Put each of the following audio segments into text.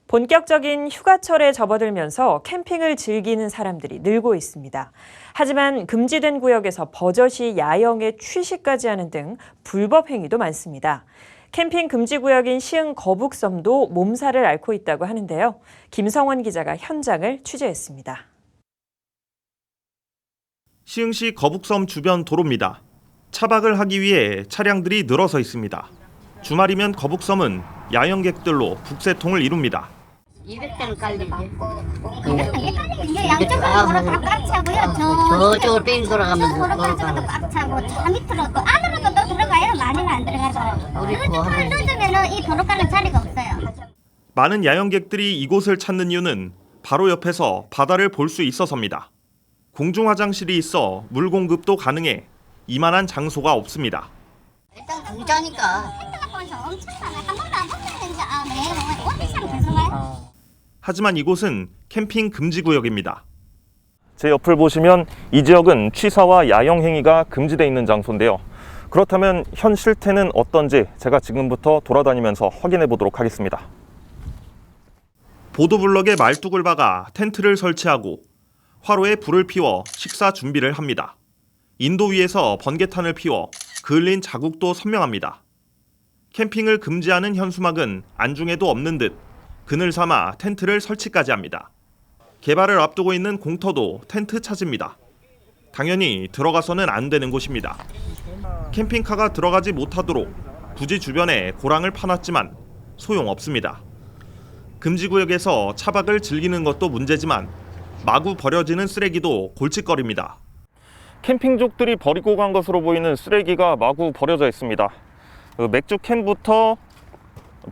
본격적인 휴가철에 접어들면서 캠핑을 즐기는 사람들이 늘고 있습니다. 하지만 금지된 구역에서 버젓이 야영에 취식까지 하는 등 불법 행위도 많습니다. 캠핑 금지 구역인 시흥 거북섬도 몸살을 앓고 있다고 하는데요. 김성원 기자가 현장을 취재했습니다. 시흥시 거북섬 주변 도로입니다. 차박을 하기 위해 차량들이 늘어서 있습니다. 주말이면 거북섬은 야영객들로 북새통을 이룹니다. 200대는 깔리지. 이게 양쪽으로 도로 다 꽉 차고요. 저쪽으로 뺑 돌아가면서 도로까지도 꽉 차고 저 밑으로 또 안으로도 또 들어가요. 많이는 안 들어가서. 우리 그런데 거 팔 하면 놓으면은 이 도로 가는 자리가 없어요. 많은 야영객들이 이곳을 찾는 이유는 바로 옆에서 바다를 볼 수 있어서입니다. 공중 화장실이 있어 물 공급도 가능해 이만한 장소가 없습니다. 일단 공짜니까. 핸드폰 엄청 많아요. 한 번도 안 봤어요. 이제 매일 오디션 계속 와요. 하지만 이곳은 캠핑 금지 구역입니다. 제 옆을 보시면 이 지역은 취사와 야영 행위가 금지되어 있는 장소인데요. 그렇다면 현 실태는 어떤지 제가 지금부터 돌아다니면서 확인해 보도록 하겠습니다. 보도블럭에 말뚝을 박아 텐트를 설치하고 화로에 불을 피워 식사 준비를 합니다. 인도 위에서 번개탄을 피워 그을린 자국도 선명합니다. 캠핑을 금지하는 현수막은 안중에도 없는 듯 그늘 삼아 텐트를 설치까지 합니다. 개발을 앞두고 있는 공터도 텐트 차지입니다. 당연히 들어가서는 안 되는 곳입니다. 캠핑카가 들어가지 못하도록 부지 주변에 고랑을 파놨지만 소용없습니다. 금지구역에서 차박을 즐기는 것도 문제지만 마구 버려지는 쓰레기도 골칫거리입니다. 캠핑족들이 버리고 간 것으로 보이는 쓰레기가 마구 버려져 있습니다. 맥주 캔부터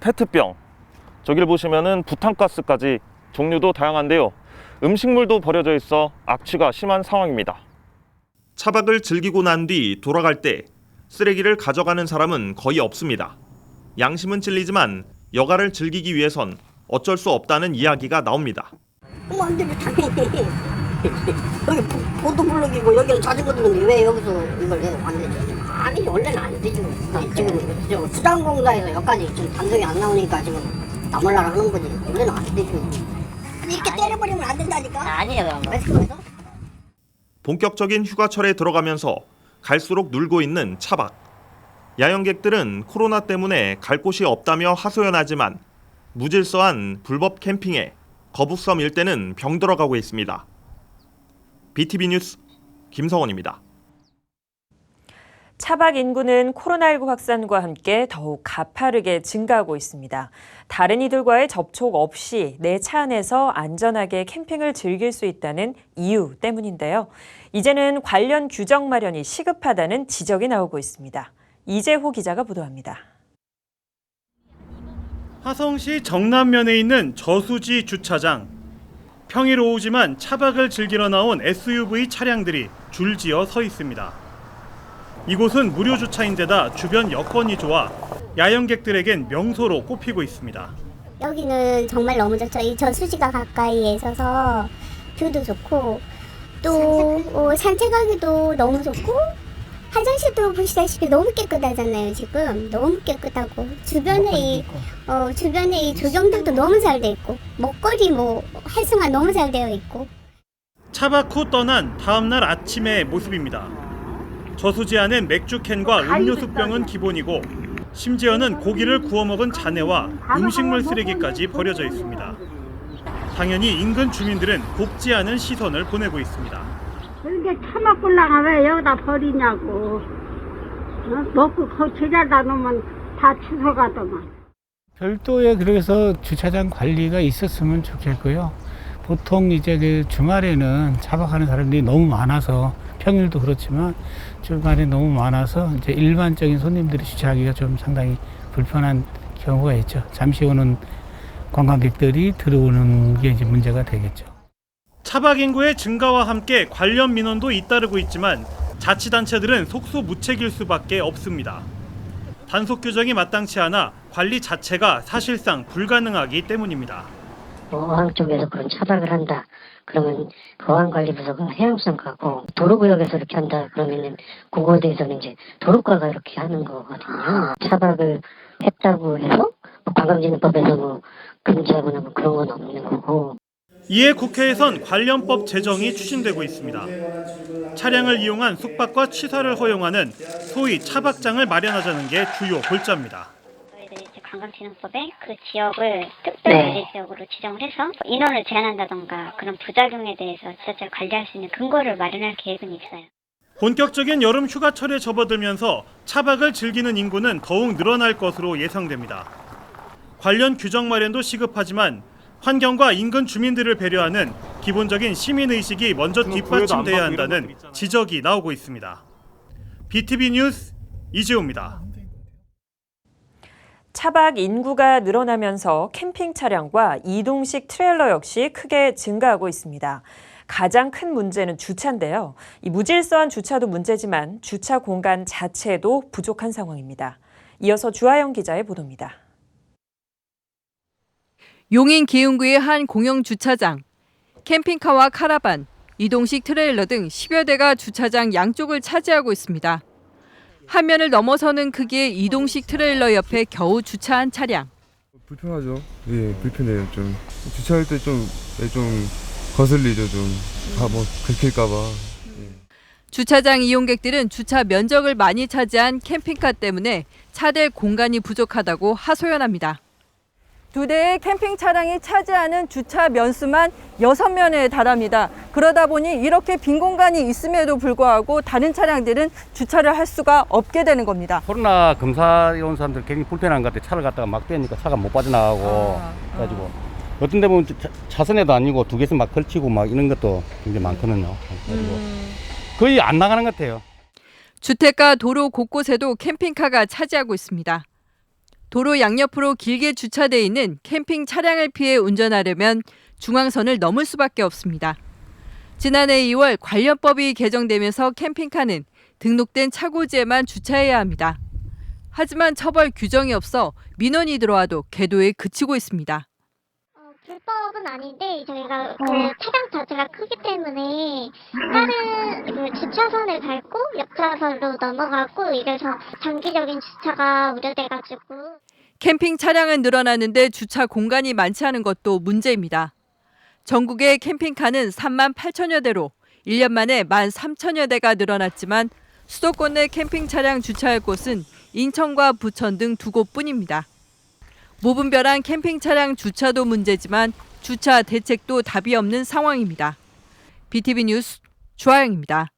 페트병, 저길 보시면은 부탄가스까지 종류도 다양한데요. 음식물도 버려져 있어 악취가 심한 상황입니다. 차박을 즐기고 난 뒤 돌아갈 때 쓰레기를 가져가는 사람은 거의 없습니다. 양심은 찔리지만 여가를 즐기기 위해선 어쩔 수 없다는 이야기가 나옵니다. 그럼 안 되죠, 당연히. 여기 보도블록이고 여기는 자전거 도로인데 왜 여기서 이걸 해요? 안 되죠. 아니, 원래는 안 되죠. 지금 수장공사에서 여기까지 지금 단속이 안 나오니까 지금 나몰라라 하는 거지. 원래는 안 되죠. 이렇게 때려버리면 안 된다니까? 아니에요. 멕시코에서? 본격적인 휴가철에 들어가면서 갈수록 늘고 있는 차박. 야영객들은 코로나 때문에 갈 곳이 없다며 하소연하지만 무질서한 불법 캠핑에 거북섬 일대는 병들어가고 있습니다. BTV 뉴스 김성원입니다. 차박 인구는 코로나19 확산과 함께 더욱 가파르게 증가하고 있습니다. 다른 이들과의 접촉 없이 내 차 안에서 안전하게 캠핑을 즐길 수 있다는 이유 때문인데요. 이제는 관련 규정 마련이 시급하다는 지적이 나오고 있습니다. 이재호 기자가 보도합니다. 화성시 정남면에 있는 저수지 주차장. 평일 오후지만 차박을 즐기러 나온 SUV 차량들이 줄지어 서 있습니다. 이곳은 무료 주차인데다 주변 여건이 좋아 야영객들에겐 명소로 꼽히고 있습니다. 여기는 정말 너무 좋죠. 이 저수지가 가까이에 있어서 뷰도 좋고 또 산책하기도 너무 좋고 화장실도 보시다시피 너무 깨끗하잖아요. 지금 너무 깨끗하고 주변에 이 조경들도 너무 잘 돼 있고 먹거리 활성화 너무 잘 되어 있고. 차박 후 떠난 다음날 아침의 모습입니다. 저수지 안엔 맥주캔과 음료수병은 기본이고 심지어는 고기를 구워 먹은 잔해와 음식물 쓰레기까지 버려져 있습니다. 당연히 인근 주민들은 곱지 않은 시선을 보내고 있습니다. 그런데 처먹을라가 왜 여기다 버리냐고. 먹고 거치려다 놓으면 다 취소가더만. 별도의 그래서 주차장 관리가 있었으면 좋겠고요. 보통 이제 그 주말에는 차박하는 사람들이 너무 많아서 평일도 그렇지만 주말에 너무 많아서 이제 일반적인 손님들이 주차하기가 좀 상당히 불편한 경우가 있죠. 잠시 오는 관광객들이 들어오는 게 이제 문제가 되겠죠. 차박 인구의 증가와 함께 관련 민원도 잇따르고 있지만 자치단체들은 속수무책일 수밖에 없습니다. 단속 규정이 마땅치 않아 관리 자체가 사실상 불가능하기 때문입니다. 어항 쪽에서 그런 차박을 한다. 그러면 어항관리부서가 해양수장 가고 도로구역에서 이렇게 한다. 그러면은 그거에 대해서는 이제 도로과가 이렇게 하는 거거든요. 차박을 했다고 해서 관광진흥법에서 뭐 금지하거나 뭐 그런 건 없는 거고. 이에 국회에선 관련법 제정이 추진되고 있습니다. 차량을 이용한 숙박과 취사를 허용하는 소위 차박장을 마련하자는 게 주요 골자입니다. 관광진흥법에 그 지역을 특별관리 지역으로 지정을 해서 인원을 제한한다던가 그런 부작용에 대해서 지자체가 관리할 수 있는 근거를 마련할 계획은 있어요. 본격적인 여름 휴가철에 접어들면서 차박을 즐기는 인구는 더욱 늘어날 것으로 예상됩니다. 관련 규정 마련도 시급하지만 환경과 인근 주민들을 배려하는 기본적인 시민의식이 먼저 뒷받침돼야 한다는 지적이 나오고 있습니다. BTV 뉴스 이재호입니다. 차박 인구가 늘어나면서 캠핑 차량과 이동식 트레일러 역시 크게 증가하고 있습니다. 가장 큰 문제는 주차인데요. 이 무질서한 주차도 문제지만 주차 공간 자체도 부족한 상황입니다. 이어서 주하영 기자의 보도입니다. 용인 기흥구의 한 공영 주차장. 캠핑카와 카라반, 이동식 트레일러 등 10여 대가 주차장 양쪽을 차지하고 있습니다. 한 면을 넘어서는 크기의 이동식 트레일러 옆에 겨우 주차한 차량. 불편하죠. 예, 불편해요. 좀 주차할 때 좀 거슬리죠. 좀 뭐 긁힐까 봐. 주차장 이용객들은 주차 면적을 많이 차지한 캠핑카 때문에 차댈 공간이 부족하다고 하소연합니다. 2대의 캠핑 차량이 차지하는 주차 면수만 6면에 달합니다. 그러다 보니 이렇게 빈 공간이 있음에도 불구하고 다른 차량들은 주차를 할 수가 없게 되는 겁니다. 코로나 검사에 온 사람들 굉장히 불편한 것 같아요. 차를 갖다가 막 떼니까 차가 못 빠져나가고 그래가지고 어떤 데 보면 차선에도 아니고 2개씩 막 걸치고 막 이런 것도 굉장히 많거든요. 거의 안 나가는 것 같아요. 주택가 도로 곳곳에도 캠핑카가 차지하고 있습니다. 도로 양옆으로 길게 주차돼 있는 캠핑 차량을 피해 운전하려면 중앙선을 넘을 수밖에 없습니다. 지난해 2월 관련법이 개정되면서 캠핑카는 등록된 차고지에만 주차해야 합니다. 하지만 처벌 규정이 없어 민원이 들어와도 계도에 그치고 있습니다. 불법은 아닌데 저희가 그 차량 자체가 크기 때문에 다른 그 주차선을 밟고 옆차선으로 넘어가고 이래서 장기적인 주차가 우려돼가지고. 캠핑 차량은 늘어나는데 주차 공간이 많지 않은 것도 문제입니다. 전국의 캠핑카는 3만 8천여 대로 1년 만에 1만 3천여 대가 늘어났지만 수도권 내 캠핑 차량 주차할 곳은 인천과 부천 등 2곳뿐입니다. 무분별한 캠핑 차량 주차도 문제지만 주차 대책도 답이 없는 상황입니다. BTV 뉴스 주하영입니다.